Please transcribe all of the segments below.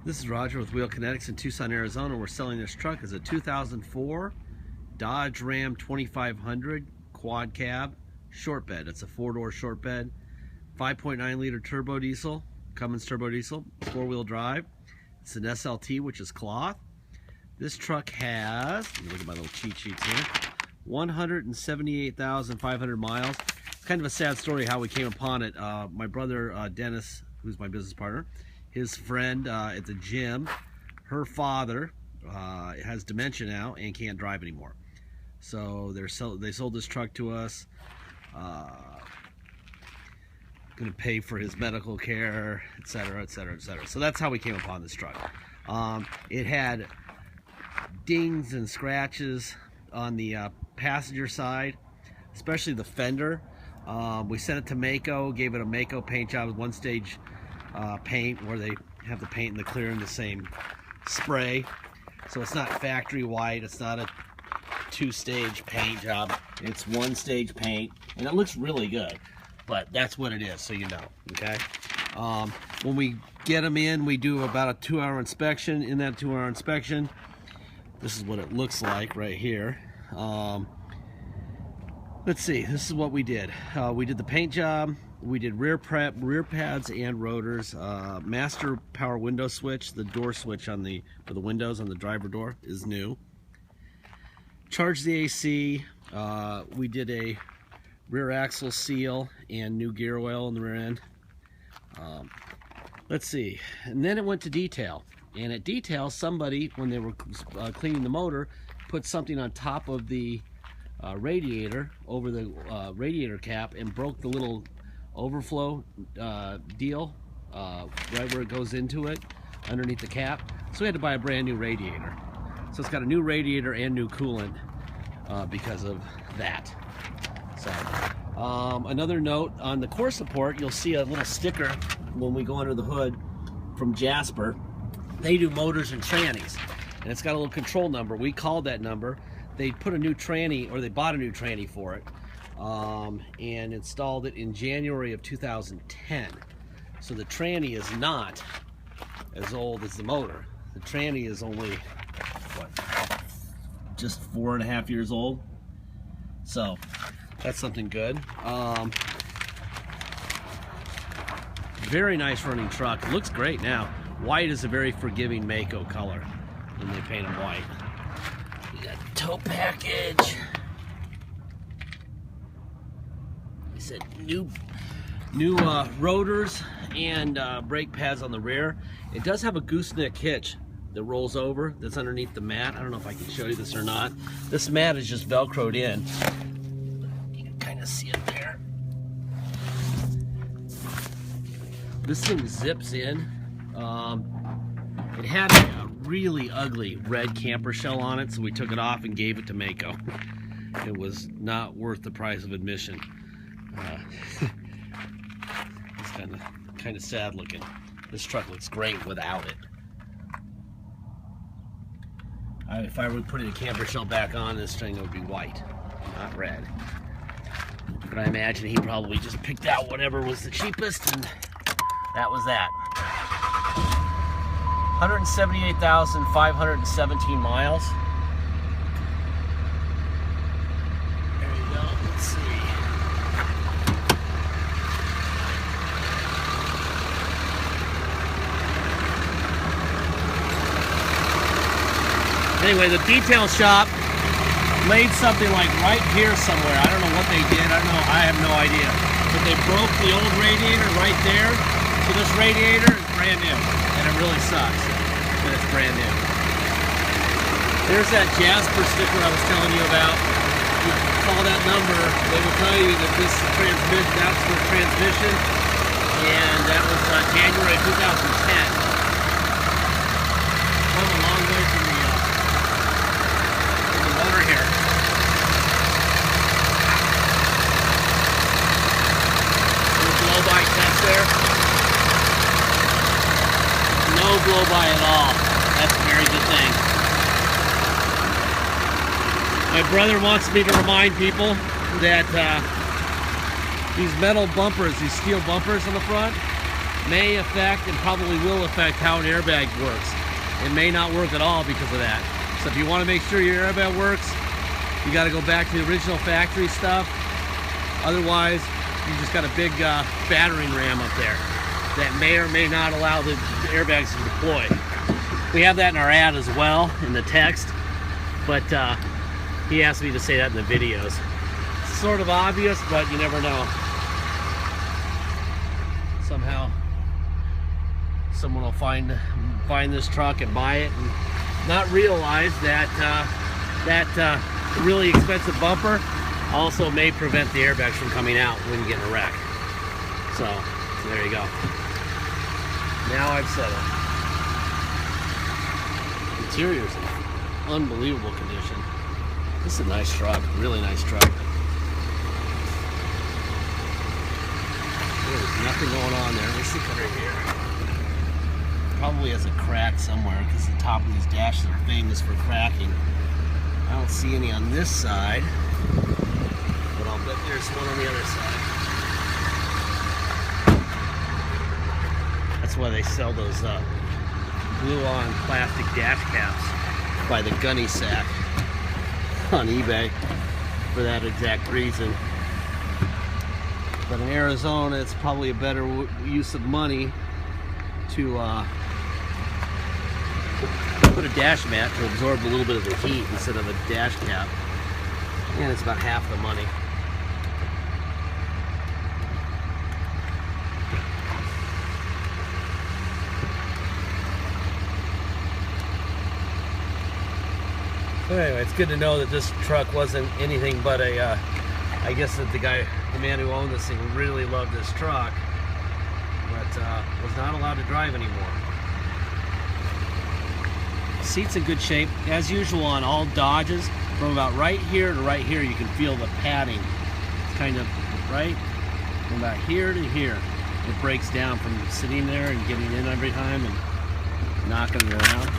This is Roger with Wheel Kinetics in Tucson, Arizona. We're selling this truck as a 2004 Dodge Ram 2500 quad cab short bed. It's a 4-door short bed, 5.9 liter turbo diesel, Cummins turbo diesel, 4-wheel drive. It's an SLT, which is cloth. This truck has, let me look at my little cheat sheets here, 178,500 miles. It's kind of a sad story how we came upon it. My brother Dennis, who's my business partner, his friend at the gym, her father has dementia now and can't drive anymore. So they sold this truck to us. Going to pay for his medical care, etc., etc., etc. So that's how we came upon this truck. It had dings and scratches on the passenger side, especially the fender. We sent it to Maaco, gave it a Maaco paint job, one-stage paint, where they have the paint and the clear in the same spray. So it's not factory white, it's not a two-stage paint job, it's one-stage paint, and it looks really good, but that's what it is, so you know, okay? When we get them in, we do about a 2-hour inspection. In that 2-hour inspection, this is what it looks like right here. Let's see, this is what we did. We did the paint job, we did rear pads and rotors, master power window switch, the door switch for the windows on the driver door is new. Charged the AC, we did a rear axle seal and new gear oil in the rear end. Let's see, and then it went to detail. And at detail, somebody, when they were cleaning the motor, put something on top of the radiator, over the radiator cap, and broke the little overflow deal right where it goes into it, underneath the cap. So we had to buy a brand new radiator. So it's got a new radiator and new coolant because of that. So another note, on the core support, you'll see a little sticker when we go under the hood from Jasper. They do motors and trannies, and it's got a little control number. We called that number. They put a new tranny, or they bought a new tranny for it, and installed it in January of 2010. So the tranny is not as old as the motor. The tranny is only, what, just 4.5 years old. So that's something good. Very nice running truck. It looks great now. White is a very forgiving Maaco color when they paint them white. We got the tow package. We said new rotors and brake pads on the rear. It does have a gooseneck hitch that rolls over, that's underneath the mat. I don't know if I can show you this or not. This mat is just Velcroed in. You can kind of see it there. This thing zips in. It had a really ugly red camper shell on it, so we took it off and gave it to Maaco. It was not worth the price of admission. It's kind of sad looking. This truck looks great without it. If I were putting a camper shell back on, this thing would be white, not red. But I imagine he probably just picked out whatever was the cheapest, and that was that. 178,517 miles. There you go. Let's see. Anyway, the detail shop laid something like right here somewhere. I don't know what they did. I have no idea. But they broke the old radiator right there. So this radiator is brand new, and it really sucks that it's brand new. There's that Jasper sticker I was telling you about. You call that number, they will tell you that this transmission, that's the transmission, and that was January 2010. Come a long way from the motor here. Little blow-by test there. No blow-by at all. That's a very good thing. My brother wants me to remind people that these metal bumpers, these steel bumpers on the front, may affect and probably will affect how an airbag works. It may not work at all because of that. So if you want to make sure your airbag works, you got to go back to the original factory stuff. Otherwise, you just got a big battering ram up there that may or may not allow the airbags to deploy. We have that in our ad as well, in the text, but he asked me to say that in the videos. It's sort of obvious, but you never know. Somehow, someone will find this truck and buy it and not realize that that really expensive bumper also may prevent the airbags from coming out when you get in a wreck. So, there you go. Now I've said it. Interior's in unbelievable condition. This is a nice truck, really nice truck. There's nothing going on there. Let's look under here. Probably has a crack somewhere because the top of these dashes are famous for cracking. I don't see any on this side, but I'll bet there's one on the other side. That's why they sell those glue-on plastic dash caps by the gunny sack on eBay for that exact reason. But in Arizona, it's probably a better use of money to put a dash mat to absorb a little bit of the heat instead of a dash cap, and it's about half the money. So anyway, it's good to know that this truck wasn't anything but a, I guess that the man who owned this thing really loved this truck, but was not allowed to drive anymore. Seat's in good shape. As usual on all Dodges, from about right here to right here, you can feel the padding. It's kind of right from about here to here. It breaks down from sitting there and getting in every time and knocking it around.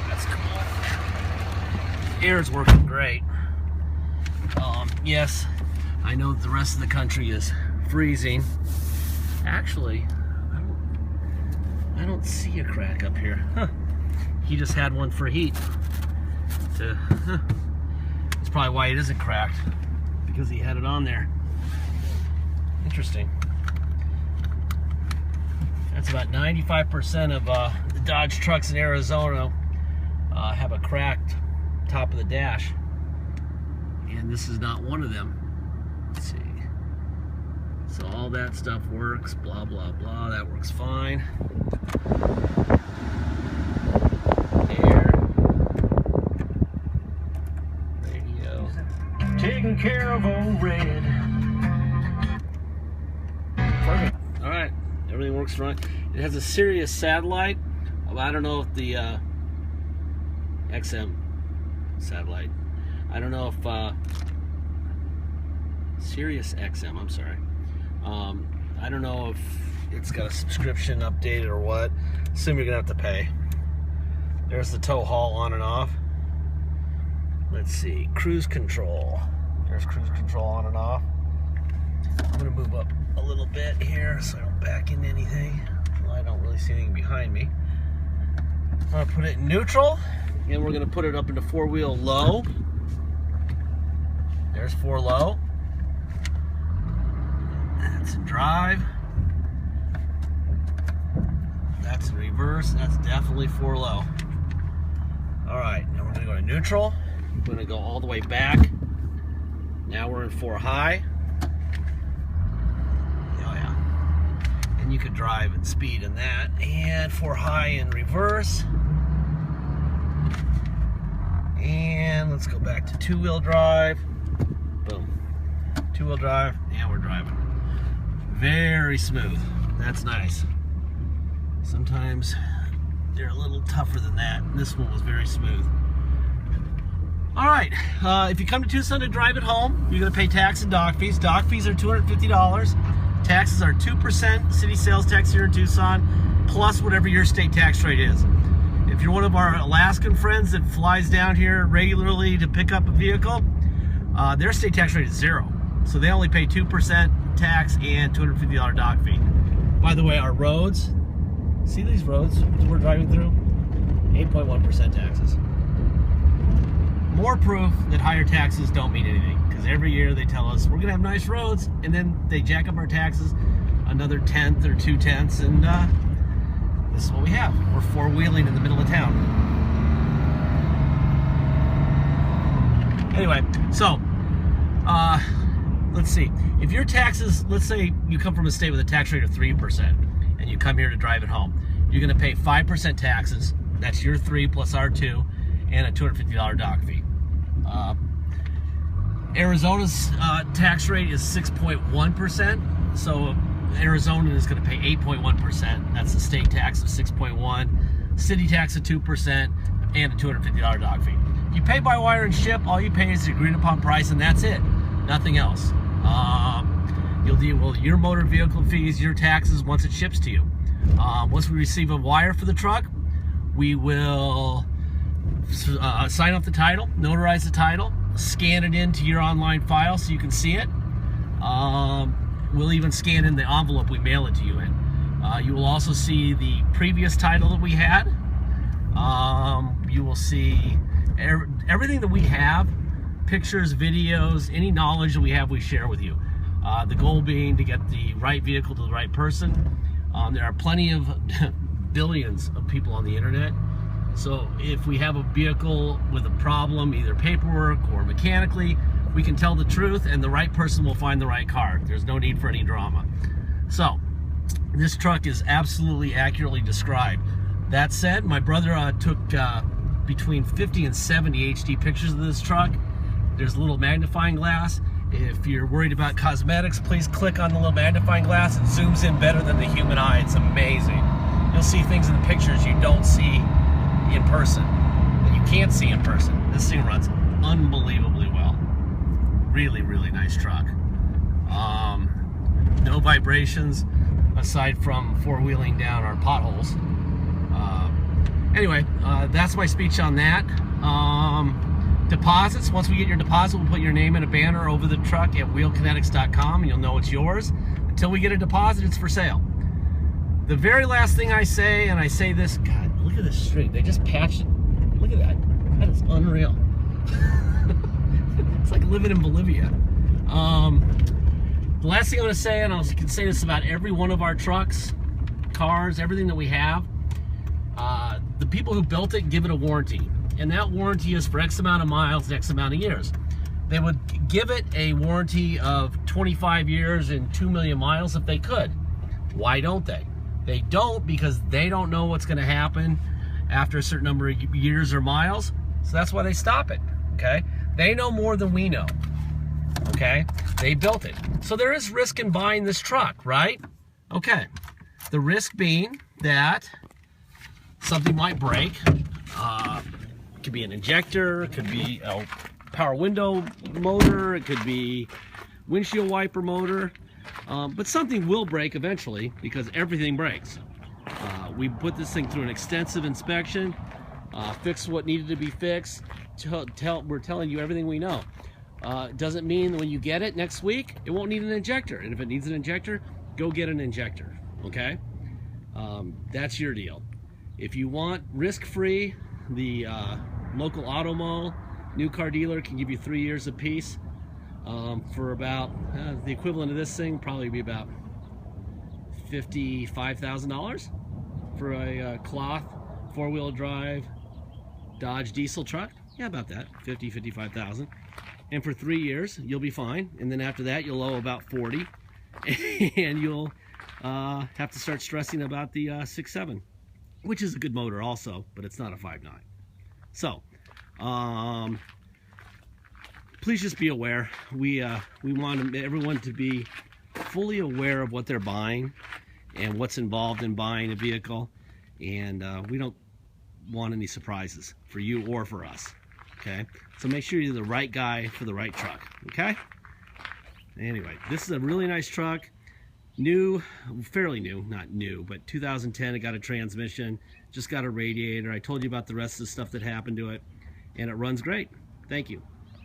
That's cool. Air's working great. Yes, I know the rest of the country is freezing. Actually, I don't see a crack up here. Huh. He just had one for heat. That's probably why it isn't cracked, because he had it on there. Interesting. That's about 95% of the Dodge trucks in Arizona have a cracked top of the dash. And this is not one of them. Let's see. So all that stuff works, blah, blah, blah. That works fine. Air. Radio. Taking care of old Red. Perfect. All right. Everything works fine. It has a Sirius satellite. I don't know if the XM satellite. I don't know if Sirius XM, I'm sorry. I don't know if it's got a subscription updated or what. Assume you're gonna have to pay. There's the tow haul on and off. Let's see, cruise control. There's cruise control on and off. I'm gonna move up a little bit here so I don't back into anything. Well, I don't really see anything behind me. I'm gonna put it in neutral, and we're gonna put it up into four-wheel low. There's 4 low. That's in drive. That's in reverse. That's definitely 4 low. Alright, now we're going to go to neutral. We're going to go all the way back. Now we're in 4 high. Oh yeah. And you could drive at speed in that. And 4 high in reverse. And let's go back to 2-wheel drive. Boom. 2-wheel drive. Now we're driving. Very smooth. That's nice. Sometimes they're a little tougher than that. This one was very smooth. All right, if you come to Tucson to drive it home, you're gonna pay tax and dock fees. Dock fees are $250. Taxes are 2% city sales tax here in Tucson, plus whatever your state tax rate is. If you're one of our Alaskan friends that flies down here regularly to pick up a vehicle, their state tax rate is 0. So they only pay 2% tax and $250 dock fee. By the way, our roads, see these roads we're driving through? 8.1% taxes. More proof that higher taxes don't mean anything, because every year they tell us we're gonna have nice roads, and then they jack up our taxes another 1/10 or 2/10, and this is what we have. We're four-wheeling in the middle of town. Anyway, so let's see. If your taxes, let's say you come from a state with a tax rate of 3%, and you come here to drive it home, you're gonna pay 5% taxes. That's your 3 plus our 2, and a $250 dock fee. Arizona's tax rate is 6.1%, so Arizona is going to pay 8.1%. That's the state tax of 6.1%, city tax of 2%, and a $250 dock fee. If you pay by wire and ship, all you pay is the agreed upon price, and that's it. Nothing else. You'll deal with your motor vehicle fees, your taxes once it ships to you. Once we receive a wire for the truck, we will sign off the title, notarize the title, scan it into your online file so you can see it. We'll even scan in the envelope we mail it to you in. You will also see the previous title that we had. You will see everything that we have, pictures, videos, any knowledge that we have, we share with you. The goal being to get the right vehicle to the right person. There are plenty of billions of people on the internet. So if we have a vehicle with a problem, either paperwork or mechanically, we can tell the truth and the right person will find the right car. There's no need for any drama. So this truck is absolutely accurately described. That said, my brother took between 50 and 70 HD pictures of this truck. There's a little magnifying glass. If you're worried about cosmetics, please click on the little magnifying glass. It zooms in better than the human eye. It's amazing. You'll see things in the pictures you don't see in person, that you can't see in person. This thing runs unbelievably well. Really, really nice truck. No vibrations aside from four-wheeling down our potholes. Anyway, that's my speech on that. Deposits, once we get your deposit, we'll put your name in a banner over the truck at wheelkinetics.com and you'll know it's yours. Until we get a deposit, it's for sale. The very last thing I say, and I say this, God, look at this street. They just patched it. Look at that. That is unreal. It's like living in Bolivia. The last thing I'm going to say, and I can say this about every one of our trucks, cars, everything that we have, the people who built it give it a warranty. And that warranty is for X amount of miles, X amount of years. They would give it a warranty of 25 years and 2 million miles if they could. Why don't they? They don't, because they don't know what's going to happen after a certain number of years or miles. So that's why they stop it, okay? They know more than we know, okay? They built it. So there is risk in buying this truck, right? Okay. The risk being that something might break. It could be an injector, it could be a power window motor, it could be windshield wiper motor, but something will break eventually because everything breaks. We put this thing through an extensive inspection, fixed what needed to be fixed. We're telling you everything we know. Doesn't mean that when you get it next week, it won't need an injector. And if it needs an injector, go get an injector, okay? That's your deal. If you want risk-free, the local Automo new car dealer can give you 3 years apiece for about the equivalent of this thing, probably be about $55,000 for a cloth four-wheel drive Dodge diesel truck. Yeah, about that, 50, 55,000. And for 3 years, you'll be fine. And then after that, you'll owe about 40, and you'll have to start stressing about the 6.7, which is a good motor also, but it's not a 5.9. So, please just be aware. We want everyone to be fully aware of what they're buying and what's involved in buying a vehicle, and we don't want any surprises for you or for us, okay? So make sure you're the right guy for the right truck, okay? Anyway, this is a really nice truck. New, fairly new, not new, but 2010. It got a transmission, just got a radiator. I told you about the rest of the stuff that happened to it, and it runs great. Thank you.